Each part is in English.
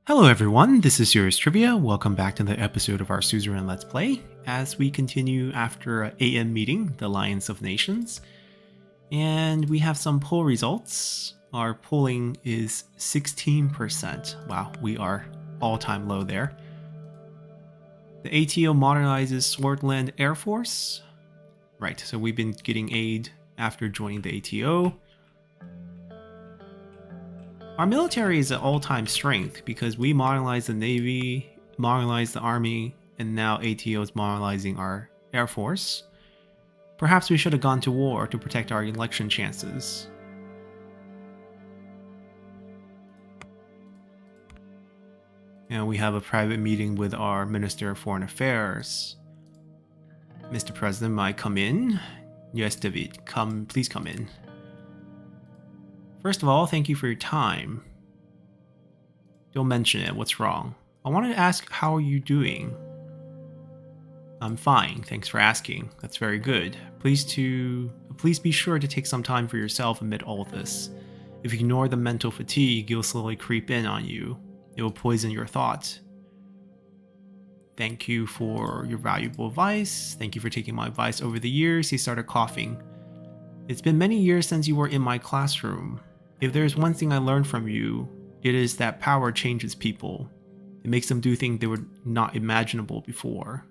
Hello everyone, this is Serious Trivia. Welcome back to the episode of our Suzerain Let's Play, as we continue after AM meeting, the Alliance of Nations. And we have some poll results. Our polling is 16%. Wow, we are all-time low there. The ATO modernizes Sordland Air Force. Right, so we've been getting aid after joining the ATO. Our military is at all-time strength because we modernized the Navy, modernized the Army, and now ATO is modernizing our Air Force. Perhaps we should have gone to war to protect our election chances. And we have a private meeting with our Minister of Foreign Affairs. Mr. President, may I come in? Yes, David, please come in. First of all, thank you for your time. Don't mention it, what's wrong? I wanted to ask, how are you doing? I'm fine, thanks for asking. That's very good. Please be sure to take some time for yourself amid all this. If you ignore the mental fatigue, it'll slowly creep in on you. It will poison your thoughts. Thank you for your valuable advice. Thank you for taking my advice over the years. He started coughing. It's been many years since you were in my classroom. If there's one thing I learned from you, it is that power changes people. It makes them do things they were not imaginable before.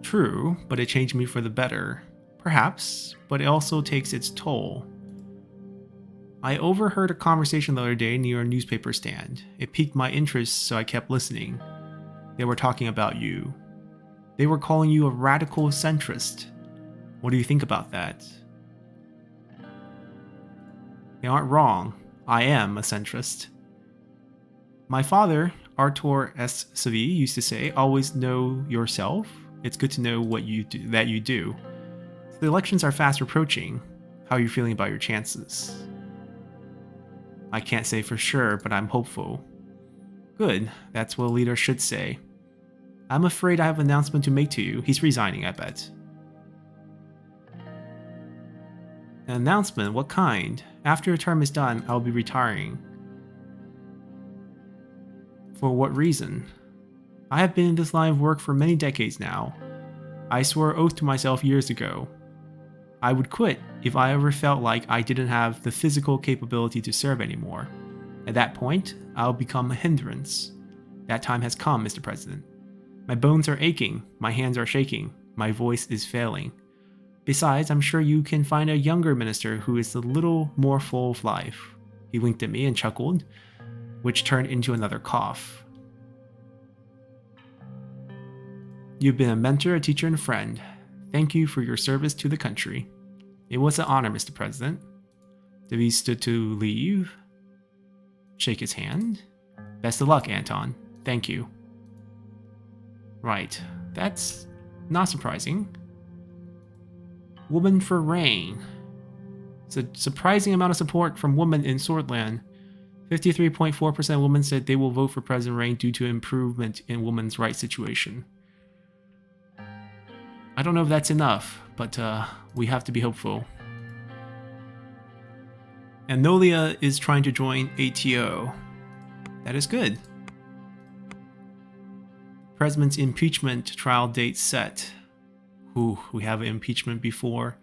True, but it changed me for the better. Perhaps, but it also takes its toll. I overheard a conversation the other day near a newspaper stand. It piqued my interest, so I kept listening. They were talking about you. They were calling you a radical centrist. What do you think about that? They aren't wrong. I am a centrist. My father, Artur S. Savi, used to say, always know yourself. It's good to know what you do. So the elections are fast approaching. How are you feeling about your chances? I can't say for sure, but I'm hopeful. Good, that's what a leader should say. I'm afraid I have an announcement to make to you. He's resigning, I bet. An announcement? What kind? After your term is done, I'll be retiring. For what reason? I have been in this line of work for many decades now. I swore an oath to myself years ago. I would quit if I ever felt like I didn't have the physical capability to serve anymore. At that point, I'll become a hindrance. That time has come, Mr. President. My bones are aching, my hands are shaking, my voice is failing. Besides, I'm sure you can find a younger minister who is a little more full of life. He winked at me and chuckled, which turned into another cough. You've been a mentor, a teacher, and a friend. Thank you for your service to the country. It was an honor, Mr. President. David stood to leave. Shake his hand. Best of luck, Anton. Thank you. Right, that's not surprising. Woman for Rayne. It's a surprising amount of support from women in Sordland. 53.4% of women said they will vote for President Rayne due to improvement in women's rights situation. I don't know if that's enough, but we have to be hopeful. And Nolia is trying to join ATO. That is good. President's impeachment trial date set. Ooh, we have an impeachment before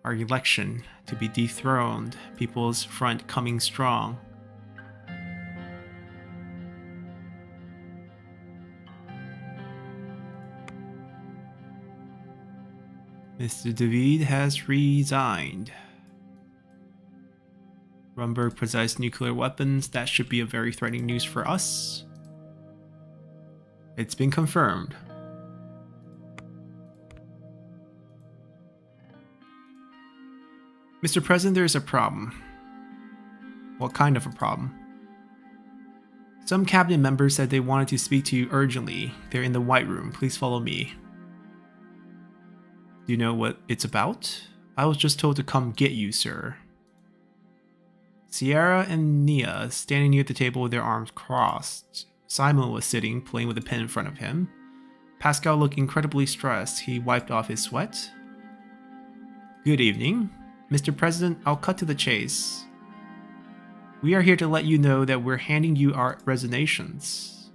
our election to be dethroned. People's Front coming strong. Mr. David has resigned. Rumberg possessed nuclear weapons. That should be a very threatening news for us. It's been confirmed. Mr. President, there is a problem. What kind of a problem? Some cabinet members said they wanted to speak to you urgently. They're in the White Room. Please follow me. Do you know what it's about? I was just told to come get you, sir. Sierra and Nia standing near the table with their arms crossed. Simon was sitting, playing with a pen in front of him. Pascal looked incredibly stressed. He wiped off his sweat. Good evening. Mr. President, I'll cut to the chase. We are here to let you know that we're handing you our resignations.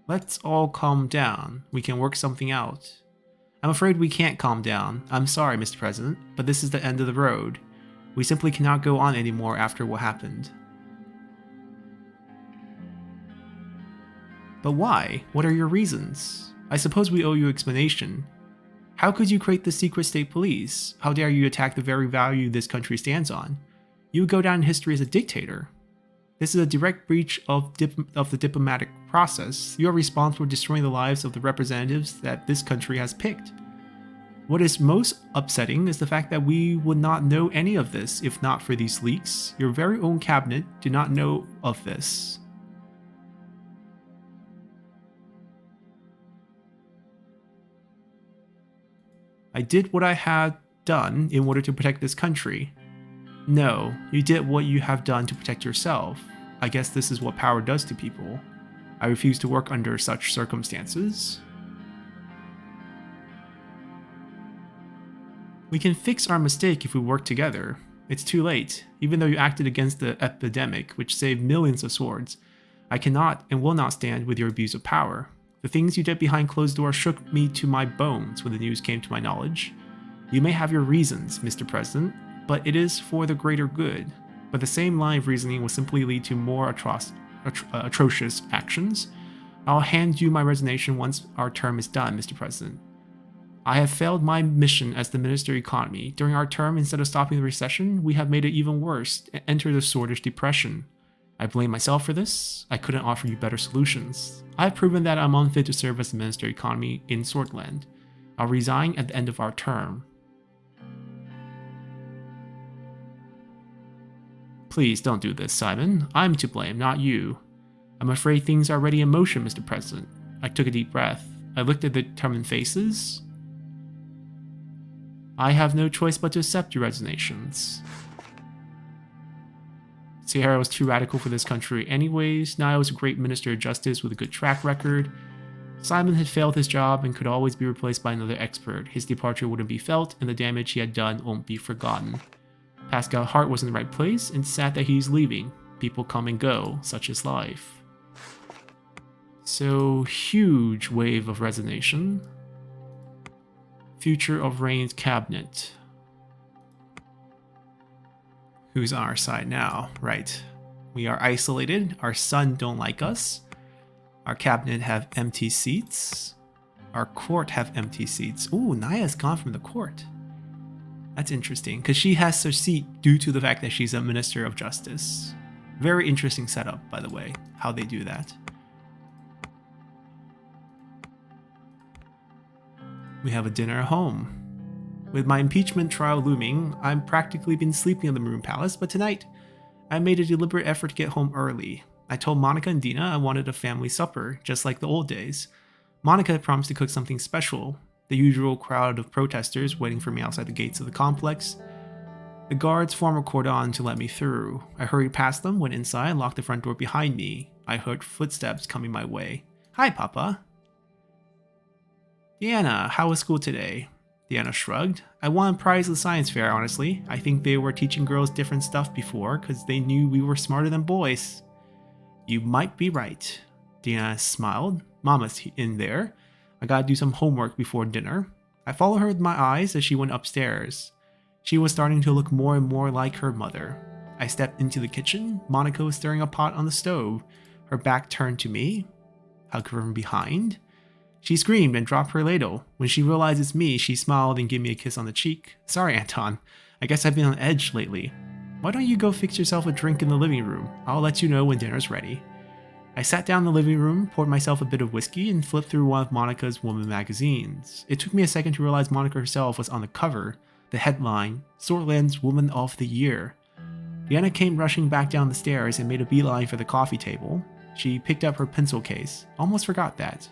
Let's all calm down. We can work something out. I'm afraid we can't calm down. I'm sorry, Mr. President, but this is the end of the road. We simply cannot go on anymore after what happened. But why? What are your reasons? I suppose we owe you explanation. How could you create the secret state police? How dare you attack the very value this country stands on? You would go down in history as a dictator. This is a direct breach of the diplomatic process. You are responsible for destroying the lives of the representatives that this country has picked. What is most upsetting is the fact that we would not know any of this if not for these leaks. Your very own cabinet did not know of this. I did what I had done in order to protect this country. No, you did what you have done to protect yourself. I guess this is what power does to people. I refuse to work under such circumstances. We can fix our mistake if we work together. It's too late. Even though you acted against the epidemic, which saved millions of swords, I cannot and will not stand with your abuse of power. The things you did behind closed doors shook me to my bones when the news came to my knowledge. You may have your reasons, Mr. President, but it is for the greater good. But the same line of reasoning will simply lead to more atrocious actions. I'll hand you my resignation once our term is done, Mr. President. I have failed my mission as the Minister of Economy. During our term, instead of stopping the recession, we have made it even worse and entered a sordid depression. I blame myself for this. I couldn't offer you better solutions. I have proven that I'm unfit to serve as the Minister of Economy in Sordland. I'll resign at the end of our term. Please don't do this, Simon. I'm to blame, not you. I'm afraid things are already in motion, Mr. President. I took a deep breath. I looked at the determined faces. I have no choice but to accept your resignations. Sierra was too radical for this country anyways. Niall was a great Minister of Justice with a good track record. Simon had failed his job and could always be replaced by another expert. His departure wouldn't be felt, and the damage he had done won't be forgotten. Pascal's heart was in the right place, and sad that he's leaving. People come and go, such is life. So, huge wave of resignation. Future of Rayne's cabinet. Who's on our side now? Right. We are isolated. Our son don't like us. Our cabinet have empty seats. Our court have empty seats. Ooh, Naya's gone from the court. That's interesting, because she has her seat due to the fact that she's a Minister of Justice. Very interesting setup, by the way, how they do that. We have a dinner at home. With my impeachment trial looming, I've practically been sleeping in the Maroon Palace, but tonight, I made a deliberate effort to get home early. I told Monica and Dina I wanted a family supper, just like the old days. Monica had promised to cook something special. The usual crowd of protesters waiting for me outside the gates of the complex. The guards formed a cordon to let me through. I hurried past them, went inside, and locked the front door behind me. I heard footsteps coming my way. Hi, Papa. Deanna, how was school today? Deanna shrugged. I won a prize at the science fair, honestly. I think they were teaching girls different stuff before, because they knew we were smarter than boys. You might be right. Deanna smiled. Mama's in there. I gotta do some homework before dinner. I followed her with my eyes as she went upstairs. She was starting to look more and more like her mother. I stepped into the kitchen. Monica was stirring a pot on the stove, her back turned to me. Hug her from behind. She screamed and dropped her ladle. When she realized it's me, she smiled and gave me a kiss on the cheek. Sorry, Anton. I guess I've been on edge lately. Why don't you go fix yourself a drink in the living room? I'll let you know when dinner's ready. I sat down in the living room, poured myself a bit of whiskey, and flipped through one of Monica's woman magazines. It took me a second to realize Monica herself was on the cover. The headline, Sordland's Woman of the Year. Deanna came rushing back down the stairs and made a beeline for the coffee table. She picked up her pencil case. Almost forgot that.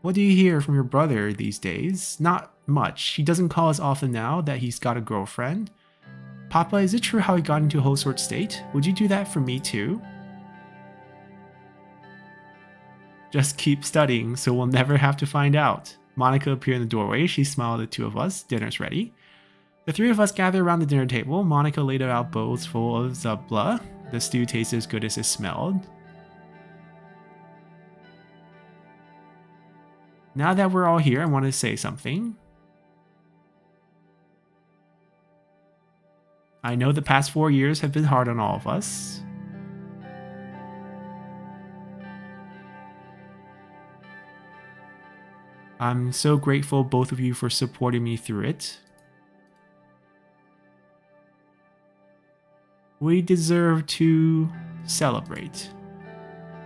What do you hear from your brother these days? Not much. He doesn't call as often now that he's got a girlfriend. Papa, is it true how he got into a whole sort state? Would you do that for me too? Just keep studying, so we'll never have to find out. Monica appeared in the doorway. She smiled at the two of us. Dinner's ready. The three of us gathered around the dinner table. Monica laid out bowls full of zubla. The stew tasted as good as it smelled. Now that we're all here, I want to say something. I know the past 4 years have been hard on all of us. I'm so grateful, both of you, for supporting me through it. We deserve to celebrate.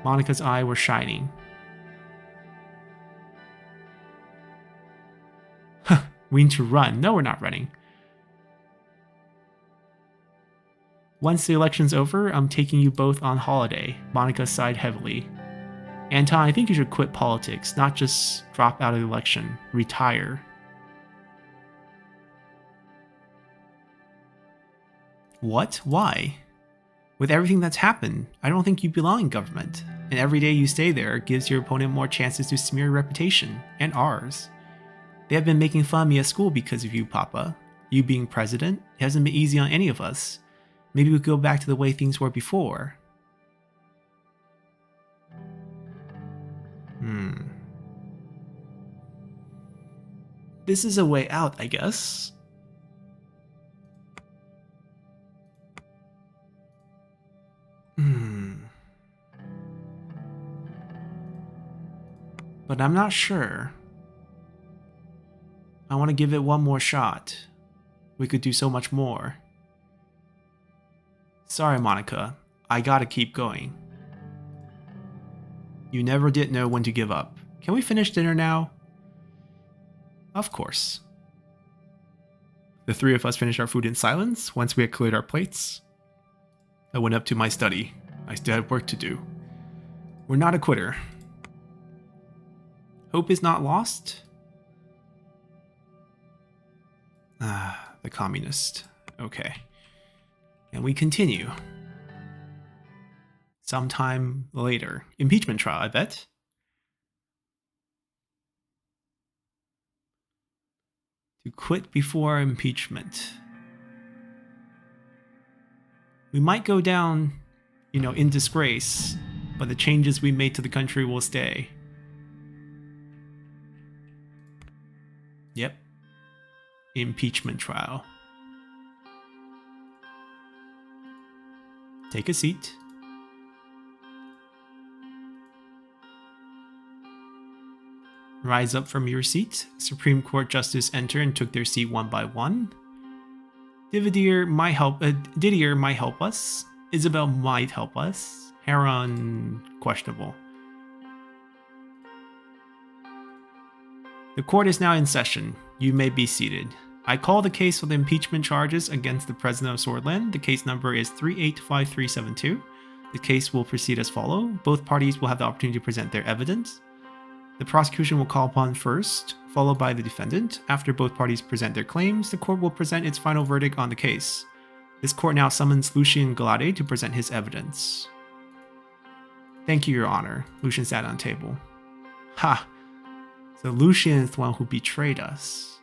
Monica's eyes were shining. We need to run. No, we're not running. Once the election's over, I'm taking you both on holiday. Monica sighed heavily. Anton, I think you should quit politics, not just drop out of the election. Retire. What? Why? With everything that's happened, I don't think you belong in government. And every day you stay there gives your opponent more chances to smear your reputation, and ours. They have been making fun of me at school because of you, Papa. You being president, it hasn't been easy on any of us. Maybe we could go back to the way things were before. This is a way out, I guess. But I'm not sure. I want to give it one more shot. We could do so much more. Sorry, Monica. I gotta keep going. You never did know when to give up. Can we finish dinner now? Of course. The three of us finished our food in silence. Once we had cleared our plates, I went up to my study. I still had work to do. We're not a quitter. Hope is not lost? The communist. Okay. And we continue. Sometime later. Impeachment trial, I bet. To quit before impeachment. We might go down, in disgrace, but the changes we made to the country will stay. Yep. Impeachment trial. Take a seat. Rise up from your seat. Supreme Court Justice entered and took their seat one by one. Didier might help us. Isabel might help us. Heron, questionable. The court is now in session. You may be seated. I call the case for the impeachment charges against the President of Sordland. The case number is 385372. The case will proceed as follows. Both parties will have the opportunity to present their evidence. The prosecution will call upon first, followed by the defendant. After both parties present their claims, the court will present its final verdict on the case. This court now summons Lucien Galade to present his evidence. Thank you, Your Honor. Lucien sat on the table. Ha! So Lucien is the one who betrayed us.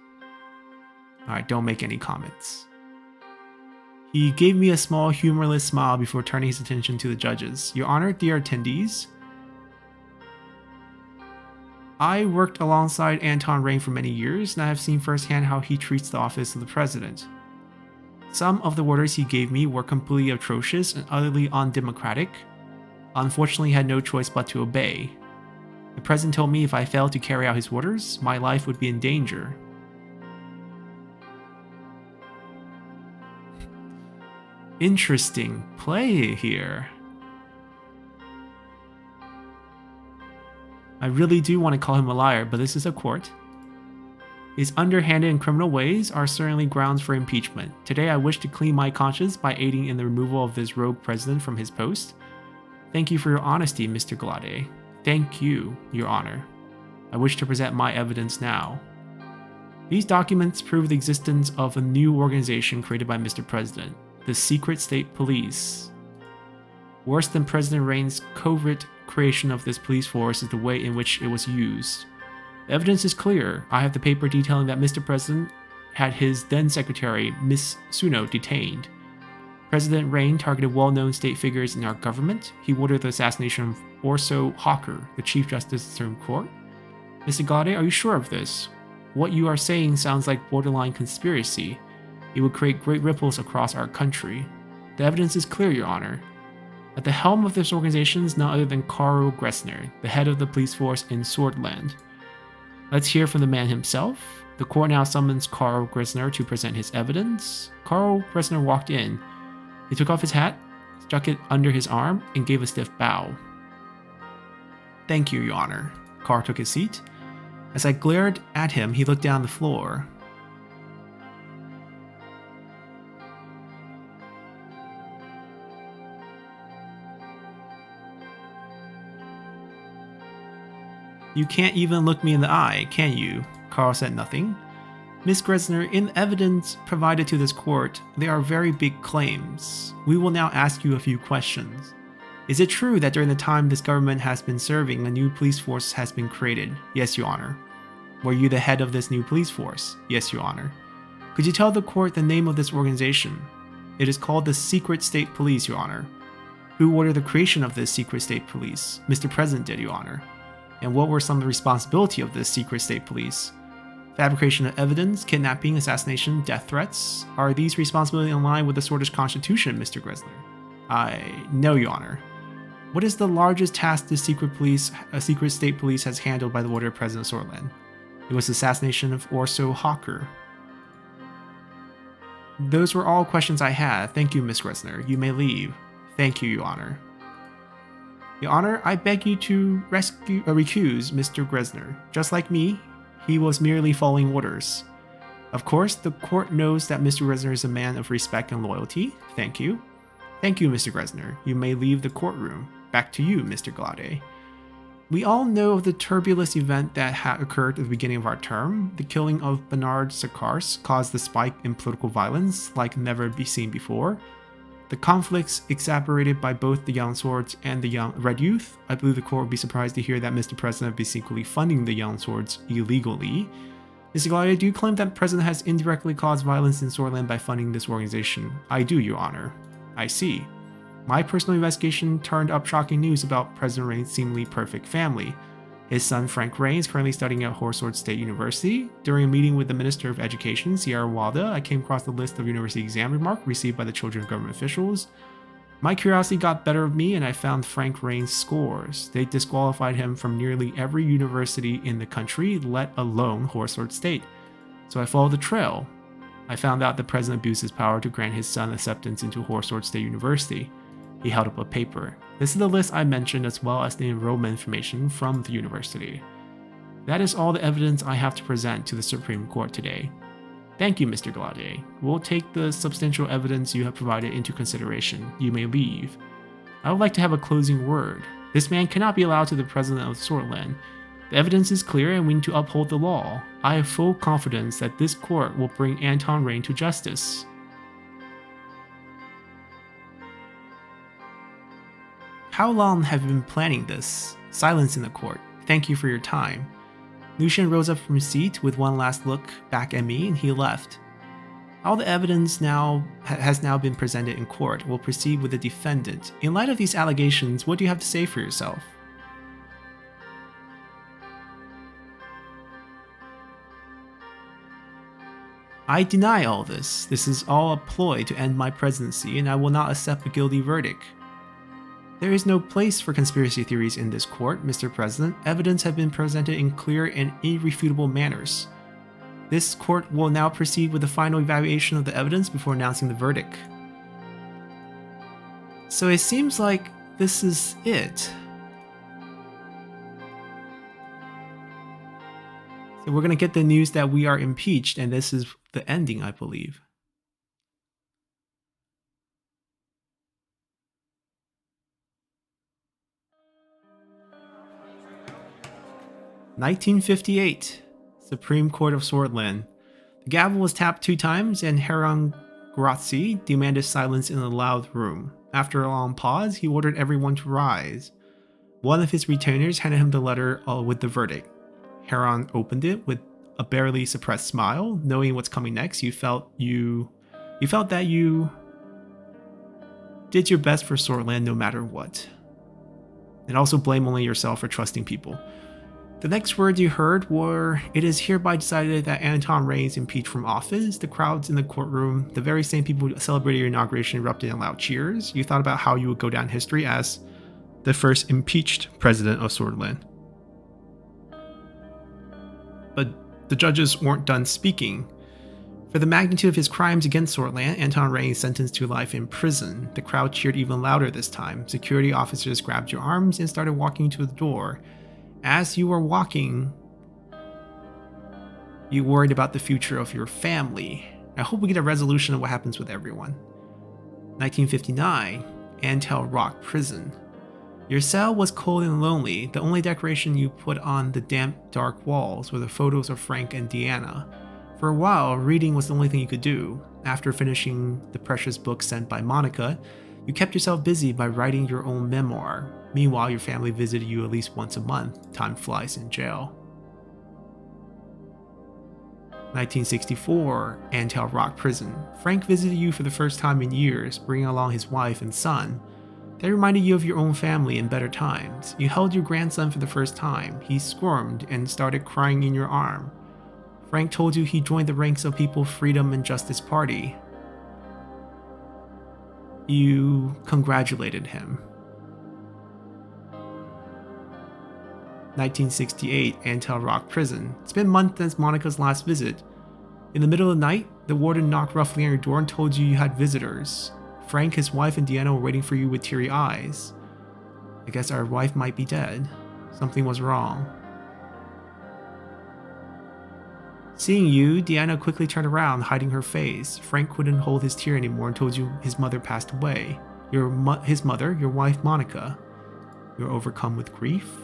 Alright, don't make any comments. He gave me a small, humorless smile before turning his attention to the judges. Your Honor, dear attendees, I worked alongside Anton Rayne for many years, and I have seen firsthand how he treats the office of the president. Some of the orders he gave me were completely atrocious and utterly undemocratic. Unfortunately, I had no choice but to obey. The president told me if I failed to carry out his orders, my life would be in danger. Interesting play here. I really do want to call him a liar, but this is a court. His underhanded and criminal ways are certainly grounds for impeachment. Today I wish to clean my conscience by aiding in the removal of this rogue president from his post. Thank you for your honesty, Mr. Galade. Thank you, Your Honor. I wish to present my evidence now. These documents prove the existence of a new organization created by Mr. President, the Secret State Police. Worse than President Rayne's covert creation of this police force is the way in which it was used. The evidence is clear. I have the paper detailing that Mr. President had his then secretary, Miss Suno, detained. President Rayne targeted well-known state figures in our government. He ordered the assassination of Orso Hawker, the Chief Justice of the Supreme Court. Mr. Gaudet, are you sure of this? What you are saying sounds like borderline conspiracy. It would create great ripples across our country. The evidence is clear, Your Honor. At the helm of this organization is none other than Karl Gressner, the head of the police force in Sordland. Let's hear from the man himself. The court now summons Karl Gressner to present his evidence. Karl Gressner walked in. He took off his hat, stuck it under his arm, and gave a stiff bow. Thank you, Your Honor. Karl took his seat. As I glared at him, he looked down the floor. You can't even look me in the eye, can you? Karl said nothing. Miss Gressner, in the evidence provided to this court, there are very big claims. We will now ask you a few questions. Is it true that during the time this government has been serving, a new police force has been created? Yes, Your Honor. Were you the head of this new police force? Yes, Your Honor. Could you tell the court the name of this organization? It is called the Secret State Police, Your Honor. Who ordered the creation of this Secret State Police? Mr. President did, Your Honor. And what were some of the responsibility of this Secret State Police? Fabrication of evidence, kidnapping, assassination, death threats. Are these responsibilities in line with the Swedish Constitution, Mr. Gressner? No, Your Honor. What is the largest task the Secret State Police has handled by the order of President Sordland? It was the assassination of Orso Hawker. Those were all questions I had. Thank you, Miss Gressner. You may leave. Thank you, Your Honor. Your Honor, I beg you to recuse Mr. Gressner. Just like me, he was merely following orders. Of course, the court knows that Mr. Gressner is a man of respect and loyalty. Thank you. Thank you, Mr. Gressner. You may leave the courtroom. Back to you, Mr. Gaudet. We all know of the turbulent event that occurred at the beginning of our term. The killing of Bernard Sakars caused the spike in political violence like never seen before. The conflicts exacerbated by both the Young Swords and the Young Red Youth. I believe the court would be surprised to hear that Mr. President would be secretly funding the Young Swords illegally. Mr. Gaudet, do you claim that the President has indirectly caused violence in Sordland by funding this organization? I do, Your Honor. I see. My personal investigation turned up shocking news about President Rayne's seemingly perfect family. His son Frank Rayne is currently studying at Horsford State University. During a meeting with the Minister of Education, Sierra Walda, I came across the list of university exam remarks received by the children of government officials. My curiosity got better of me and I found Frank Rayne's scores. They disqualified him from nearly every university in the country, let alone Horsford State. So I followed the trail. I found out the president abused his power to grant his son acceptance into Horsford State University. He held up a paper. This is the list I mentioned as well as the enrollment information from the university. That is all the evidence I have to present to the Supreme Court today. Thank you, Mr. Gaudet. We'll take the substantial evidence you have provided into consideration. You may leave. I would like to have a closing word. This man cannot be allowed to the president of Sordland. The evidence is clear and we need to uphold the law. I have full confidence that this court will bring Anton Rayne to justice. How long have you been planning this? Silence in the court. Thank you for your time. Lucien rose up from his seat with one last look back at me and he left. All the evidence has now been presented in court. We'll proceed with the defendant. In light of these allegations, what do you have to say for yourself? I deny all this. This is all a ploy to end my presidency and I will not accept a guilty verdict. There is no place for conspiracy theories in this court, Mr. President. Evidence has been presented in clear and irrefutable manners. This court will now proceed with the final evaluation of the evidence before announcing the verdict. So it seems like this is it. So we're going to get the news that we are impeached, and this is the ending, I believe. (1958) Supreme Court of Sordland. The gavel was tapped 2 times and Herang Grazzi demanded silence in a loud room. After a long pause, he ordered everyone to rise. One of his retainers handed him the letter with the verdict. Heron opened it with a barely suppressed smile. Knowing what's coming next, you felt that you did your best for Sordland no matter what. And also blame only yourself for trusting people. The next words you heard were, "It is hereby decided that Anton Rayne is impeached from office." The crowds in the courtroom, the very same people who celebrated your inauguration, erupted in loud cheers. You thought about how you would go down in history as the first impeached president of Sordland. But the judges weren't done speaking. For the magnitude of his crimes against Sordland, Anton Rayne is sentenced to life in prison. The crowd cheered even louder this time. Security officers grabbed your arms and started walking to the door. As you were walking, you worried about the future of your family. I hope we get a resolution of what happens with everyone. 1959, Antel Rock Prison. Your cell was cold and lonely. The only decoration you put on the damp, dark walls were the photos of Frank and Deanna. For a while, reading was the only thing you could do. After finishing the precious book sent by Monica, you kept yourself busy by writing your own memoir. Meanwhile, your family visited you at least once a month. Time flies in jail. 1964, Antel Rock Prison. Frank visited you for the first time in years, bringing along his wife and son. They reminded you of your own family in better times. You held your grandson for the first time. He squirmed and started crying in your arm. Frank told you he joined the ranks of People's Freedom and Justice Party. You congratulated him. 1968, Antel Rock Prison. It's been months since Monica's last visit. In the middle of the night, the warden knocked roughly on your door and told you had visitors. Frank, his wife, and Deanna were waiting for you with teary eyes. I guess our wife might be dead. Something was wrong. Seeing you, Deanna quickly turned around, hiding her face. Frank couldn't hold his tear anymore and told you his mother passed away. His mother, your wife, Monica. You're overcome with grief?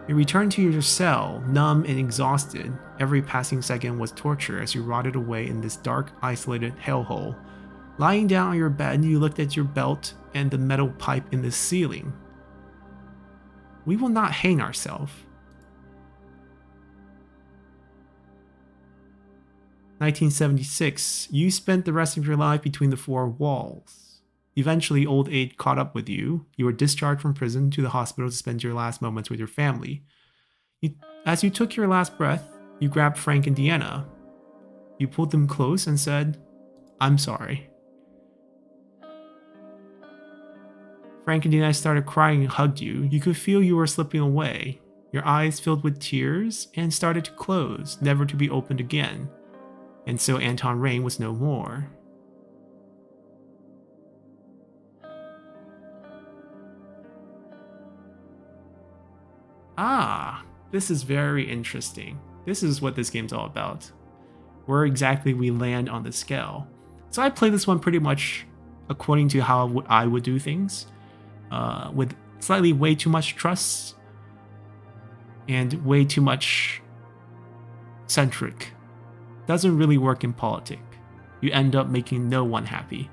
You returned to your cell, numb and exhausted. Every passing second was torture as you rotted away in this dark, isolated hellhole. Lying down on your bed, you looked at your belt and the metal pipe in the ceiling. We will not hang ourselves. 1976, you spent the rest of your life between the four walls. Eventually, old age caught up with you. You were discharged from prison to the hospital to spend your last moments with your family. As you took your last breath, you grabbed Frank and Deanna. You pulled them close and said, "I'm sorry." Frank and Deanna started crying and hugged you. You could feel you were slipping away. Your eyes filled with tears and started to close, never to be opened again. And so Anton Rayne was no more. This is very interesting. This is what this game's all about. Where exactly we land on the scale. So I play this one pretty much according to how I would do things. With slightly way too much trust and way too much centric. Doesn't really work in politics. You end up making no one happy.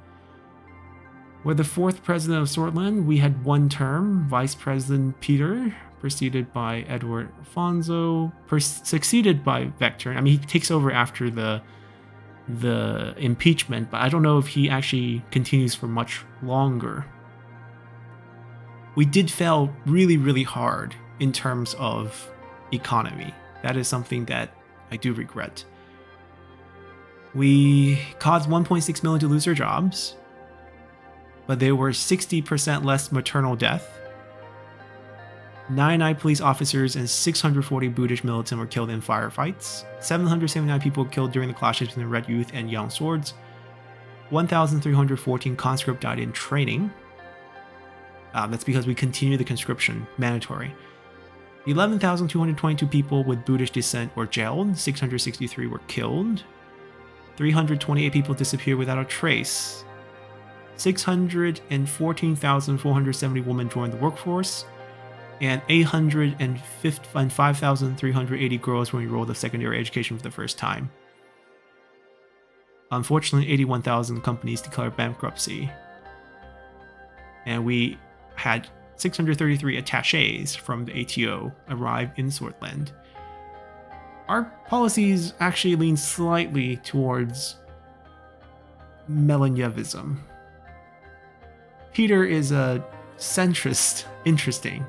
We're the fourth president of Sordland. We had one term. Vice President Peter, preceded by Edward Alfonso, succeeded by Vector. I mean, he takes over after the impeachment, but I don't know if he actually continues for much longer. We did fail really, really hard in terms of economy. That is something that I do regret. We caused 1.6 million to lose their jobs, but there were 60% less maternal death. 99 police officers and 640 British militants were killed in firefights. 779 people killed during the clashes between the Red Youth and Young Swords. 1,314 conscripts died in training. That's because we continue the conscription, mandatory. 11,222 people with British descent were jailed. 663 were killed. 328 people disappeared without a trace. 614,470 women joined the workforce, and 5,380 girls were enrolled in secondary education for the first time. Unfortunately, 81,000 companies declared bankruptcy. And we had 633 attaches from the ATO arrive in Sordland. Our policies actually lean slightly towards Melanievism. Peter is a centrist. Interesting.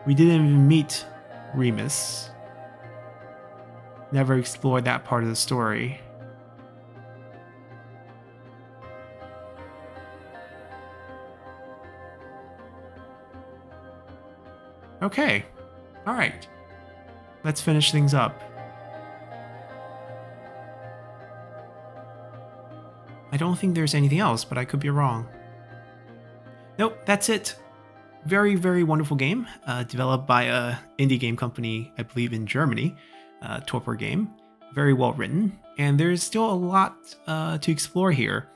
We didn't even meet Remus. Never explored that part of the story. Okay. Alright. Let's finish things up. I don't think there's anything else, but I could be wrong. Nope, that's it. Very, very wonderful game, developed by a indie game company, I believe in Germany, Torpor Game. Very well written, and there's still a lot to explore here.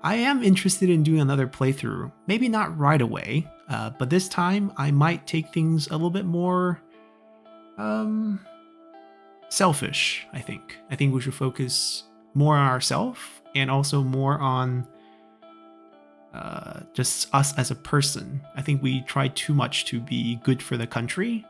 I am interested in doing another playthrough, maybe not right away, but this time I might take things a little bit more selfish, I think. I think we should focus more on ourselves and also more on just us as a person. I think we tried too much to be good for the country.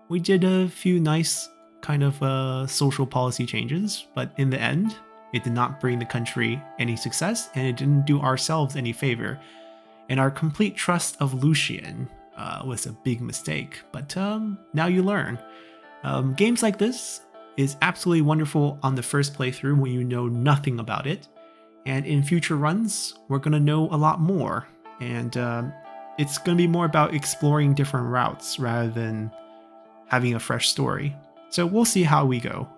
We did a few nice kind of social policy changes, but in the end, it did not bring the country any success, and it didn't do ourselves any favor. And our complete trust of Lucien was a big mistake, but now you learn. Games like this is absolutely wonderful on the first playthrough when you know nothing about it. And in future runs, we're going to know a lot more. And it's going to be more about exploring different routes rather than having a fresh story. So we'll see how we go.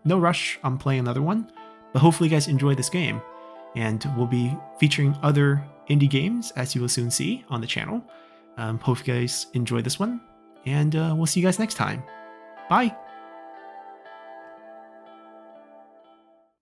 No rush on playing another one, but hopefully you guys enjoy this game. And we'll be featuring other indie games, as you will soon see on the channel. Hope you guys enjoy this one, and we'll see you guys next time. Bye!